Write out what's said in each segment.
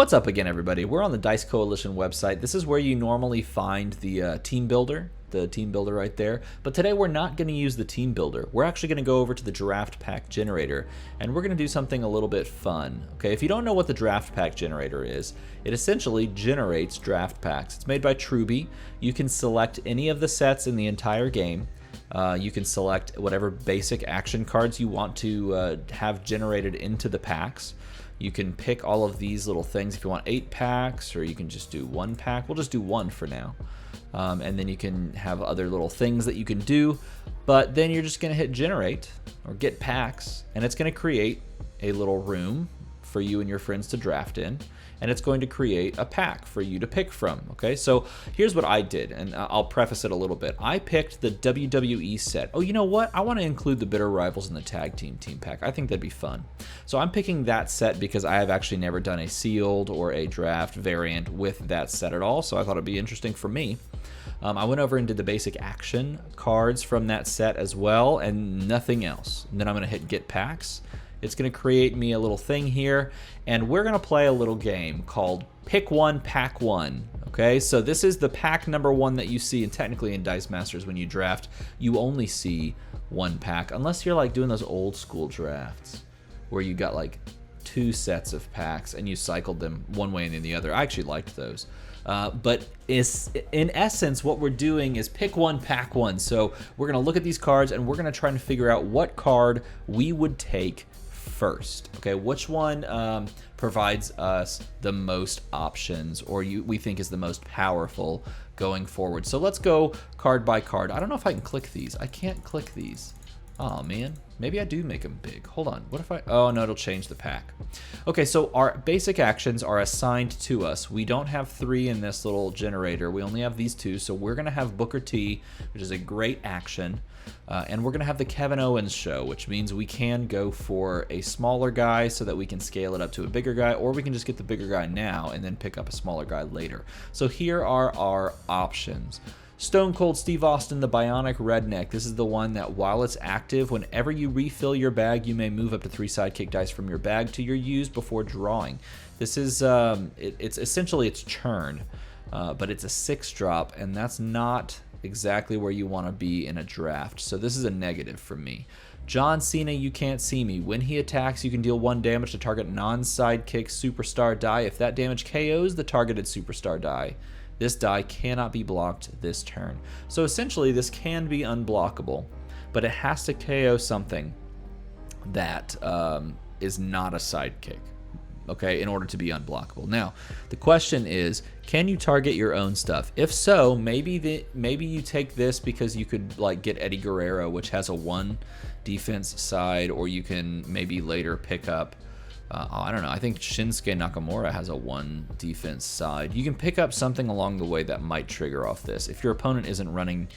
What's up again, everybody? We're on the Dice Coalition website. This is where you normally find the team builder right there. But today we're not going to use the team builder. We're actually going to go over to the draft pack generator, and we're going to do something a little bit fun. Okay, if you don't know what the draft pack generator is, it essentially generates draft packs. It's made by Truby. You can select any of the sets in the entire game. You can select whatever basic action cards you want to have generated into the packs. You can pick all of these little things if you want 8 packs, or you can just do 1 pack. We'll just do 1 for now. And then you can have other little things that you can do. But then you're just going to hit generate or get packs, and it's going to create a little room for you and your friends to draft in. And it's going to create a pack for you to pick from. Okay, so here's what I did, and I'll preface it a little bit. I picked the WWE set. Oh, you know what? I want to include the Bitter Rivals in the tag team pack. I think that'd be fun. So I'm picking that set because I have actually never done a sealed or a draft variant with that set at all. So I thought it'd be interesting for me. I went over and did the basic action cards from that set as well, and nothing else. And then I'm going to hit get packs. It's going to create me a little thing here, and we're going to play a little game called Pick One, Pack One. Okay, so this is the pack number 1 that you see, and technically in Dice Masters when you draft, you only see 1 pack, unless you're like doing those old school drafts where you got like 2 sets of packs and you cycled them one way and then the other. I actually liked those. But in essence, what we're doing is pick one, pack one. So we're going to look at these cards and we're going to try and figure out what card we would take first. Okay, which one provides us the most options, or we think is the most powerful going forward. So let's go card by card. I don't know if I can click these. I can't click these. Oh man, maybe I do make them big. Hold on, what if I, oh no, it'll change the pack. Okay, so our basic actions are assigned to us. We don't have 3 in this little generator. We only have these 2, so we're gonna have Booker T, which is a great action. And we're gonna have the Kevin Owens show, which means we can go for a smaller guy so that we can scale it up to a bigger guy, or we can just get the bigger guy now and then pick up a smaller guy later. So here are our options. Stone Cold Steve Austin, the Bionic Redneck. This is the one that while it's active, whenever you refill your bag, you may move up to 3 Sidekick dice from your bag to your use before drawing. This is, it's essentially its churn, but it's a 6-drop, and that's not exactly where you want to be in a draft. So this is a negative for me. John Cena, You Can't See Me. When he attacks, you can deal 1 damage to target non-Sidekick superstar die. If that damage KOs the targeted superstar die, this die cannot be blocked this turn. So essentially, this can be unblockable, but it has to KO something that is not a Sidekick, okay, in order to be unblockable. Now, the question is, can you target your own stuff? If so, maybe you take this because you could like get Eddie Guerrero, which has a 1 defense side, or you can maybe later pick up I don't know. I think Shinsuke Nakamura has a 1 defense side. You can pick up something along the way that might trigger off this if your opponent isn't running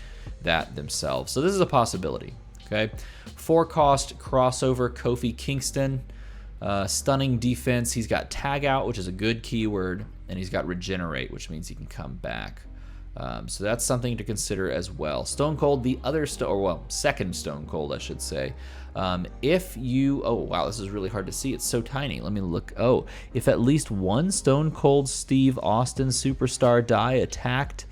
that themselves. So this is a possibility. Okay, 4-cost crossover Kofi Kingston, stunning defense. He's got tag out, which is a good keyword, and he's got regenerate, which means he can come back. So that's something to consider as well. Stone Cold, the other second Stone Cold, I should say. If you, oh wow, this is really hard to see. It's so tiny. Let me look. Oh, if at least 1 Stone Cold Steve Austin superstar die attacked,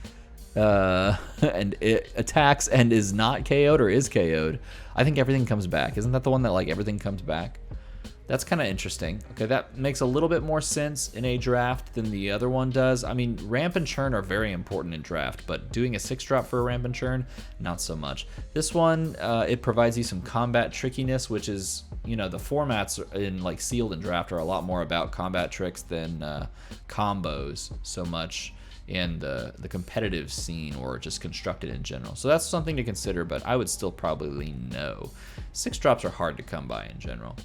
and it attacks and is not KO'd or is KO'd, I think everything comes back. Isn't that the one that like everything comes back? That's kind of interesting. Okay, that makes a little bit more sense in a draft than the other one does. I mean, ramp and churn are very important in draft, but doing a 6-drop for a ramp and churn, not so much. This one, it provides you some combat trickiness, which is, you know, the formats in like sealed and draft are a lot more about combat tricks than combos so much in the competitive scene or just constructed in general. So that's something to consider, but I would still probably no. 6-drops are hard to come by in general.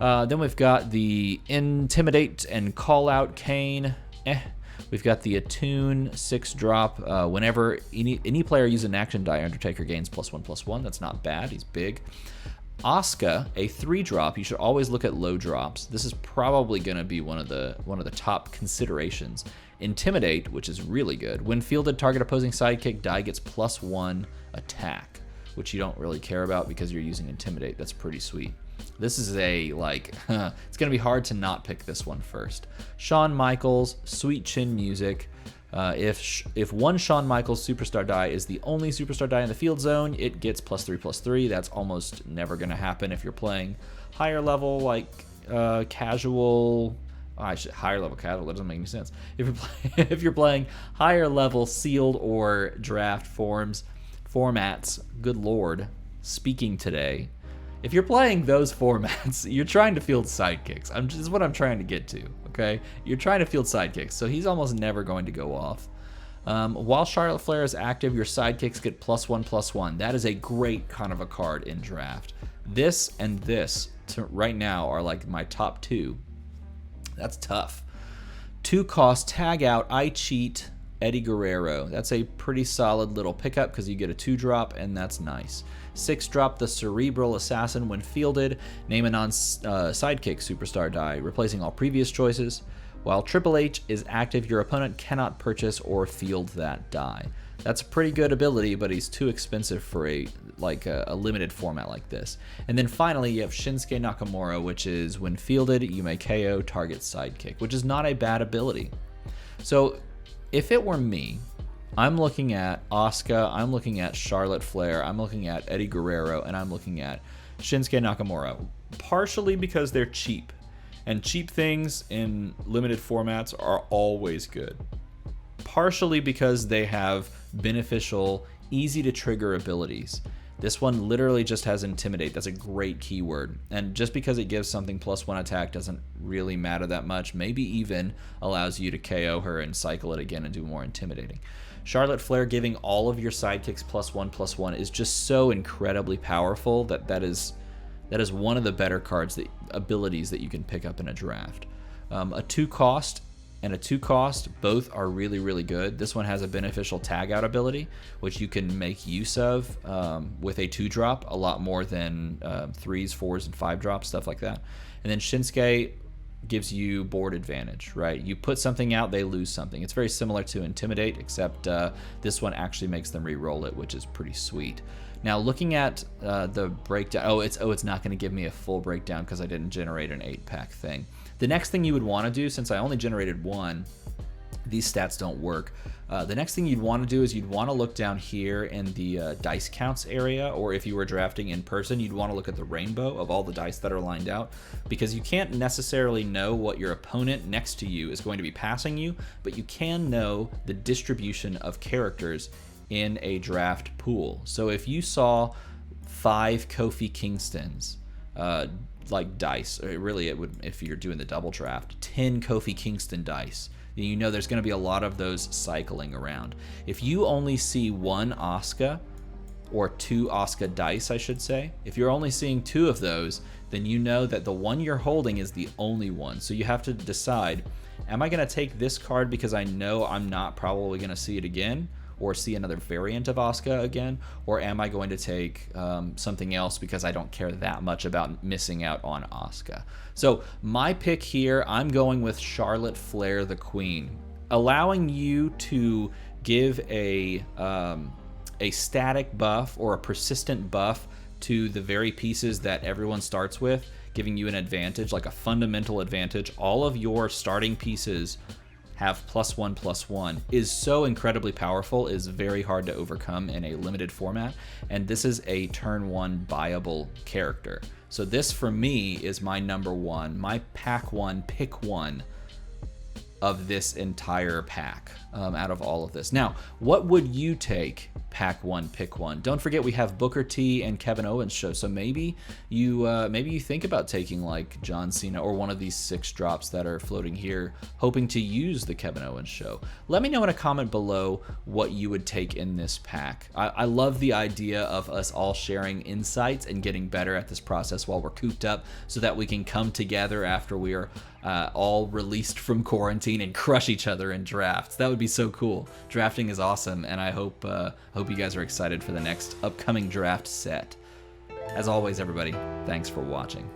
Then we've got the Intimidate and Call Out Kane. We've got the Attune 6-drop. Whenever any player uses an action die, Undertaker gains +1/+1. That's not bad. He's big. Asuka, a 3-drop. You should always look at low drops. This is probably going to be one of the top considerations. Intimidate, which is really good. When fielded, target opposing sidekick die gets +1 attack, which you don't really care about because you're using Intimidate. That's pretty sweet. This is a, like, it's going to be hard to not pick this one first. Shawn Michaels, Sweet Chin Music. If one Shawn Michaels superstar die is the only superstar die in the field zone, it gets +3/+3. That's almost never going to happen if you're playing higher level, like casual. Higher level casual, that doesn't make any sense. If you're playing higher level sealed or draft formats, good lord, speaking today. If you're playing those formats, you're trying to field sidekicks. This is what I'm trying to get to, okay? You're trying to field sidekicks, so he's almost never going to go off. While Charlotte Flair is active, your sidekicks get +1/+1. That is a great kind of a card in draft. This and this, right now, are like my top two. That's tough. 2-cost tag out, I cheat, Eddie Guerrero. That's a pretty solid little pickup because you get a 2-drop, and that's nice. 6-drop, the Cerebral Assassin. When fielded, name a non-sidekick superstar die, replacing all previous choices. While Triple H is active, your opponent cannot purchase or field that die. That's a pretty good ability, but he's too expensive for a limited format like this. And then finally, you have Shinsuke Nakamura, which is when fielded, you may KO target sidekick, which is not a bad ability. So if it were me, I'm looking at Asuka, I'm looking at Charlotte Flair, I'm looking at Eddie Guerrero, and I'm looking at Shinsuke Nakamura, partially because they're cheap. And cheap things in limited formats are always good. Partially because they have beneficial, easy to trigger abilities. This one literally just has Intimidate. That's a great keyword. And just because it gives something +1 attack doesn't really matter that much. Maybe even allows you to KO her and cycle it again and do more intimidating. Charlotte Flair giving all of your sidekicks +1/+1 is just so incredibly powerful that is one of the better cards, abilities that you can pick up in a draft. A 2-cost and a 2-cost, both are really, really good. This one has a beneficial tag out ability, which you can make use of with a 2-drop a lot more than 3s, 4s, and 5-drops, stuff like that. And then Shinsuke gives you board advantage, right? You put something out, they lose something. It's very similar to Intimidate, except this one actually makes them re-roll it, which is pretty sweet. Now, looking at the breakdown, it's not going to give me a full breakdown because I didn't generate an 8-pack thing. The next thing you would want to do, since I only generated one, these stats don't work. The next thing you'd want to do is you'd want to look down here in the dice counts area, or if you were drafting in person, you'd want to look at the rainbow of all the dice that are lined out, because you can't necessarily know what your opponent next to you is going to be passing you, but you can know the distribution of characters in a draft pool. So if you saw 5 Kofi Kingstons, like dice, or really it would, if you're doing the double draft, 10 Kofi Kingston dice, you know there's going to be a lot of those cycling around. If you only see 1 Asuka, or 2 Asuka dice, I should say, if you're only seeing 2 of those, then you know that the one you're holding is the only one. So you have to decide, am I going to take this card because I know I'm not probably going to see it again, or see another variant of Asuka again, or am I going to take something else because I don't care that much about missing out on Asuka? So my pick here, I'm going with Charlotte Flair, the Queen, allowing you to give a static buff or a persistent buff to the very pieces that everyone starts with, giving you an advantage, like a fundamental advantage. All of your starting pieces have +1/+1 is so incredibly powerful, is very hard to overcome in a limited format, and this is a turn 1 buyable character. So this for me is my number 1, my pack 1, pick 1 of this entire pack out of all of this. Now, what would you take pack 1, pick 1? Don't forget we have Booker T and Kevin Owens show, so maybe you think about taking like John Cena or one of these 6 drops that are floating here, hoping to use the Kevin Owens show. Let me know in a comment below what you would take in this pack. I love the idea of us all sharing insights and getting better at this process while we're cooped up, so that we can come together after we are all released from quarantine and crush each other in drafts. That would be so cool. Drafting is awesome, and I hope you guys are excited for the next upcoming draft set. As always, everybody, thanks for watching.